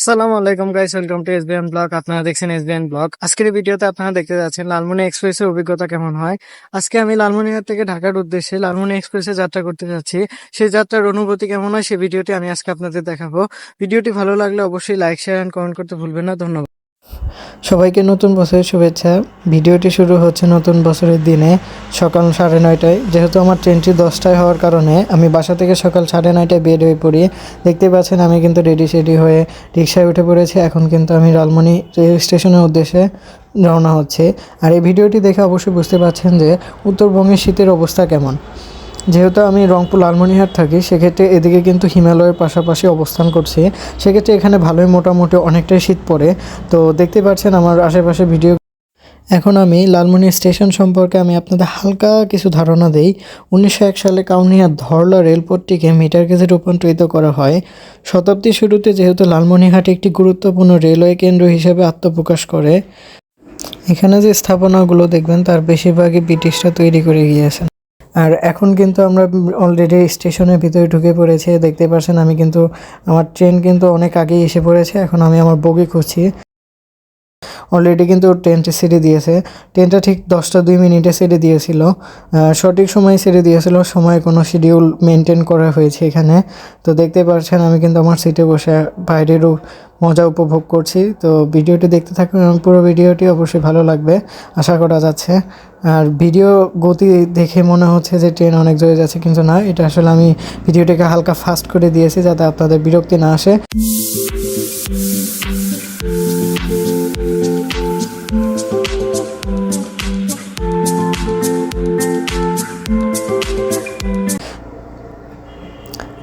আসসালামু আলাইকুম guys, welcome to SBN blog. আপনারা দেখছেন এসবিএন ব্লগ। আজকের এই ভিডিওতে আপনারা দেখতে যাচ্ছেন লালমনি এক্সপ্রেসের অভিজ্ঞতা কেমন হয়। আজকে আমি লালমনিরহাট থেকে ঢাকার উদ্দেশ্যে লালমনি এক্সপ্রেসে যাত্রা করতে যাচ্ছি। সেই যাত্রার অনুভূতি কেমন হয় সেই ভিডিওটি আমি আজকে আপনাদের দেখাবো। ভিডিওটি ভালো লাগলে অবশ্যই লাইক, শেয়ার এন্ড কমেন্ট করতে ভুলবেন না। ধন্যবাদ সবাইকে। নতুন বছরের শুভেচ্ছা। ভিডিওটি শুরু হচ্ছে নতুন বছরের দিনে সকাল 9:30টায়। যেহেতু আমার ট্রেনটি 10টায় হওয়ার কারণে আমি বাসা থেকে সকাল 9:30টায় বের হয়ে পড়ি। দেখতে পাচ্ছেন আমি কিন্তু রেডি হয়ে রিক্সায় উঠে পড়েছি। এখন কিন্তু আমি লালমনি রেল স্টেশনের উদ্দেশ্যে রওনা হচ্ছে। আর এই ভিডিওটি দেখে অবশ্যই বুঝতে পারছেন যে উত্তরবঙ্গের শীতের অবস্থা কেমন। যেহেতু আমি রংপুর লালমনিরহাট থাকি, সেক্ষেত্রে এদিকে কিন্তু হিমালয়ের পাশাপাশি অবস্থান করছি। সেক্ষেত্রে এখানে ভালোই মোটামুটি অনেকটাই শীত পড়ে। তো দেখতে পাচ্ছেন আমার আশেপাশে ভিডিও। এখন আমি লালমনি স্টেশন সম্পর্কে আমি আপনাদের হালকা কিছু ধারণা দেই। 1901 সালে কাউনিয়ার ধরলা রেলপথটিকে মিটার গেজে রূপান্তরিত করা হয়। শতাব্দীর শুরুতে যেহেতু লালমনিরহাট একটি গুরুত্বপূর্ণ রেলওয়ে কেন্দ্র হিসেবে আত্মপ্রকাশ করে, এখানে যে স্থাপনাগুলো দেখবেন তার বেশিরভাগই ব্রিটিশরা তৈরি করে গিয়েছেন। আর এখন কিন্তু আমরা অলরেডি স্টেশনের ভিতরে ঢুকে পড়েছি। দেখতে পাচ্ছেন আমি কিন্তু আমার ট্রেন কিন্তু অনেক আগেই এসে পড়েছে। এখন আমি আমার বগি খুঁজছি। অলরেডি কিন্তু ট্রেনটি ছেড়ে দিয়েছে। ট্রেনটা ঠিক 10:02 ছেড়ে দিয়েছিল। সঠিক সময় ছেড়ে দিয়েছিল। সময় কোনো শিডিউল মেনটেন করা হয়েছে এখানে। তো দেখতে পাচ্ছেন আমি কিন্তু আমার সিটে বসে বাইরেরও মজা উপভোগ করছি। তো ভিডিওটি দেখতে থাকুন। পুরো ভিডিওটি অবশ্যই ভালো লাগবে আশা করা যাচ্ছে। আর ভিডিও গতি দেখে মনে হচ্ছে যে ট্রেন অনেক জোরে যাচ্ছে, কিন্তু না, এটা আসলে আমি ভিডিওটিকে হালকা ফাস্ট করে দিয়েছি যাতে আপনাদের বিরক্তি না আসে।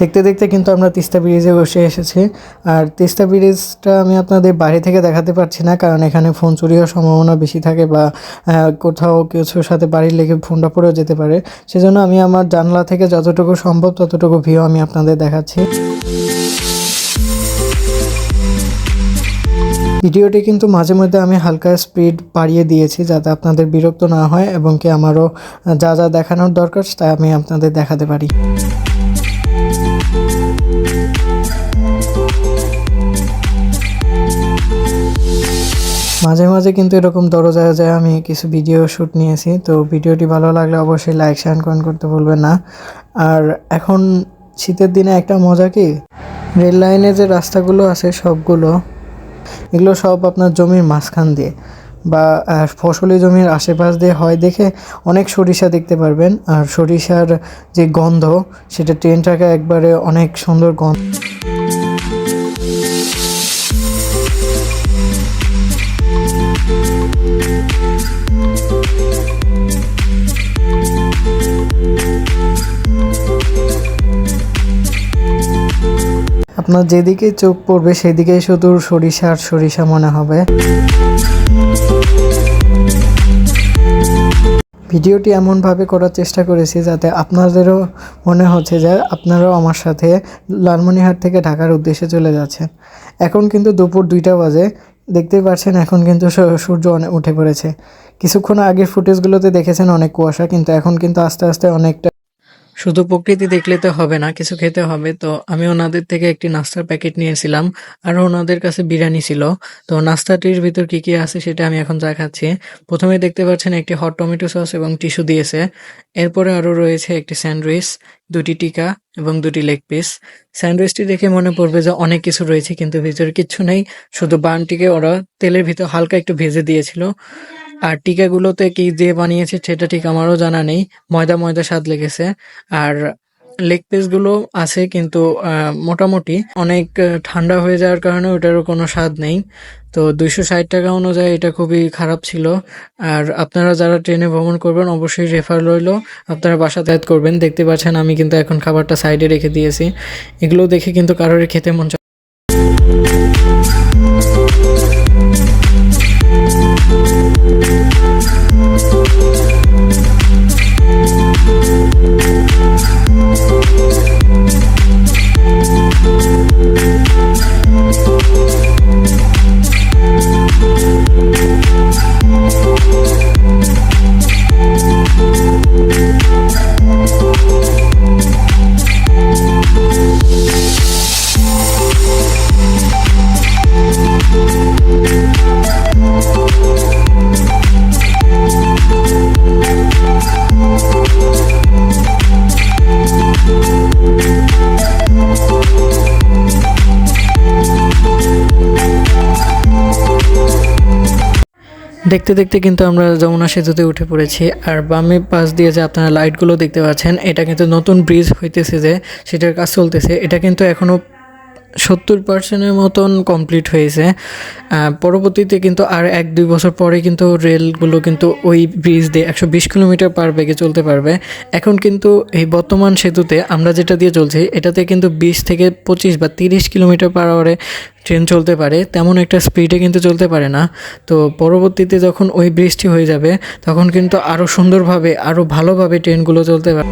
দেখতে দেখতে কিন্তু আমরা তিস্তা ব্রিজে বসে এসেছি। আর তিস্তা ব্রিজটা আমি আপনাদের বাইরে থেকে দেখাতে পারছি না, কারণ এখানে ফোন চুরি হওয়ার সম্ভাবনা বেশি থাকে, বা কোথাও কিছুর সাথে বাড়ির লেগে ফোনটা পড়েও যেতে পারে। সেজন্য আমি আমার জানলা থেকে যতটুকু সম্ভব ততটুকু ভিউ আমি আপনাদের দেখাচ্ছি। ভিডিওটি কিন্তু মাঝে মধ্যে আমি হালকা স্পিড বাড়িয়ে দিয়েছি যাতে আপনাদের বিরক্ত না হয়, এবং কি আমারও যা যা দেখানোর দরকার তা আমি আপনাদের দেখাতে পারি। মাঝে মাঝে কিন্তু এরকম দরজায় যায় আমি কিছু ভিডিও শ্যুট নিয়েছি। তো ভিডিওটি ভালো লাগলে অবশ্যই লাইক, শেয়ার, কমেন্ট করতে ভুলবেন না। আর এখন শীতের দিনে একটা মজা কি, রেল লাইনে যে রাস্তাগুলো আছে সবগুলো, এগুলো সব আপনার জমির মাঝখান দিয়ে বা ফসলি জমির আশেপাশ দিয়ে হয় দেখে অনেক সরিষা দেখতে পারবেন। আর সরিষার যে গন্ধ, সেটা ট্রেনটাকে একবারে অনেক সুন্দর গন্ধ। আপনার যেদিকে চোখ পড়বে সেদিকেই শুধু সরিষা আর সরিষা মনে হবে। ভিডিওটি এমনভাবে করার চেষ্টা করেছি যাতে আপনাদেরও মনে হচ্ছে যে আপনারাও আমার সাথে লালমনিরহাট থেকে ঢাকার উদ্দেশ্যে চলে যাচ্ছেন। এখন কিন্তু দুপুর 2টা বাজে। দেখতেই পাচ্ছেন এখন কিন্তু সূর্য অনেক উঠে পড়েছে। কিছুক্ষণ আগের ফুটেজগুলোতে দেখেছেন অনেক কুয়াশা, কিন্তু এখন কিন্তু আস্তে আস্তে অনেকটা। শুধু প্রকৃতি দেখলে তো হবে না, কিছু খেতে হবে। তো আমি ওনাদের থেকে একটি নাস্তার প্যাকেট নিয়েছিলাম, আর ওনাদের কাছে বিরিয়ানি ছিল। তো নাস্তাটির ভিতর কি কি আছে সেটা আমি এখন যা খাচ্ছি। প্রথমে দেখতে পাচ্ছেন একটি হট টমেটো সস এবং টিস্যু দিয়েছে। এরপরে আরো রয়েছে একটি স্যান্ডউইচ, 2টি টিকা এবং 2টি লেগ পিস। স্যান্ডউইচটি দেখে মনে পড়বে যে অনেক কিছু রয়েছে, কিন্তু ভিতরে কিচ্ছু নেই। শুধু বানটিকে ওরা তেলের ভিতর হালকা একটু ভেজে দিয়েছিল। আর টিকাগুলোতে কি দিয়ে বানিয়েছে সেটা ঠিক আমারও জানা নেই। ময়দা ময়দা স্বাদ লেগেছে। আর লেগ পিস গুলো আছে, কিন্তু মোটামুটি অনেক ঠান্ডা হয়ে যাওয়ার কারণে ওটারও কোনো স্বাদ নেই। তো 260 টাকা অনুযায়ী এটা খুবই খারাপ ছিল। আর আপনারা যারা ট্রেনে ভ্রমণ করবেন অবশ্যই রেফার রইল, আপনারা বাসাতে অ্যাড করবেন। দেখতে পাচ্ছেন আমি কিন্তু এখন খাবারটা সাইডে রেখে দিয়েছি। এগুলো দেখে কিন্তু কারোর খেতে মন দেখতে দেখতে কিন্তু আমরা যমুনা সেতুতে উঠে পড়েছি। আর বামে পাশ দিয়ে যে আপনারা লাইটগুলো দেখতে পাচ্ছেন, এটা কিন্তু নতুন ব্রিজ হইতেছে, যে সেটার কাজ চলতেছে। এটা কিন্তু এখনও 70% মতন কমপ্লিট হয়েছে। পরবর্তীতে কিন্তু আর 1-2 বছর পরে কিন্তু রেলগুলো কিন্তু ওই ব্রিজ দিয়ে 120 কিলোমিটার পার বেগে চলতে পারবে। এখন কিন্তু এই বর্তমান সেতুতে আমরা যেটা দিয়ে চলছি, এটাতে কিন্তু 20 থেকে 25 বা 30 কিলোমিটার পার আওয়ারে ট্রেন চলতে পারে, তেমন একটা স্পিডে কিন্তু চলতে পারে না। তো পরবর্তীতে যখন ওই ব্রিজটি হয়ে যাবে, তখন কিন্তু আরও সুন্দরভাবে, আরও ভালোভাবে ট্রেনগুলো চলতে পারে।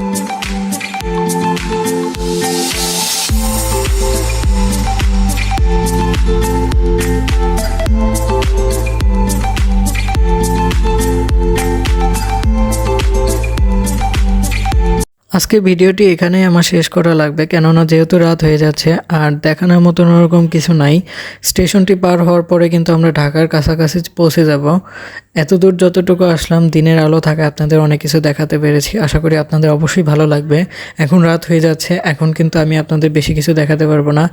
আজকে ভিডিওটি এখানেই আমার শেষ করা লাগবে, কেননা যেহেতু রাত হয়ে যাচ্ছে আর দেখানোর মতন ওরকম কিছু নাই। স্টেশনটি পার হওয়ার পরে কিন্তু আমরা ঢাকার কাছাকাছি পৌঁছে যাব। এতদূর যতটুকু আসলাম, দিনের আলো থাকে আপনাদের অনেক কিছু দেখাতে পেরেছি। আশা করি আপনাদের অবশ্যই ভালো লাগবে। এখন রাত হয়ে যাচ্ছে, এখন কিন্তু আমি আপনাদের বেশি কিছু দেখাতে পারবো না।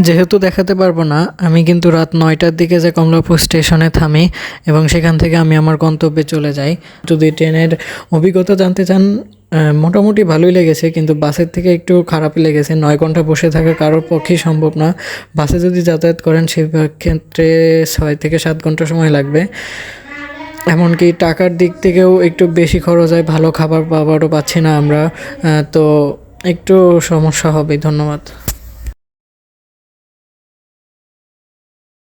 যেহেতু দেখাতে পারবো না, আমি কিন্তু রাত 9টার দিকে যে কমলাপুর স্টেশনে থামি এবং সেখান থেকে আমি আমার গন্তব্যে চলে যাই। যদি ট্রেনের অভিজ্ঞতা জানতে চান, মোটামুটি ভালোই লেগেছে, কিন্তু বাসের থেকে একটু খারাপই লেগেছে। 9 ঘন্টা বসে থাকা কারোর পক্ষেই সম্ভব না। বাসে যদি যাতায়াত করেন সেই ক্ষেত্রে 6 থেকে 7 ঘন্টা সময় লাগবে। এমনকি টাকার দিক থেকেও একটু বেশি খরচ হয়, ভালো খাবার দাবারও পাচ্ছি না আমরা, তো একটু সমস্যা হবে। ধন্যবাদ।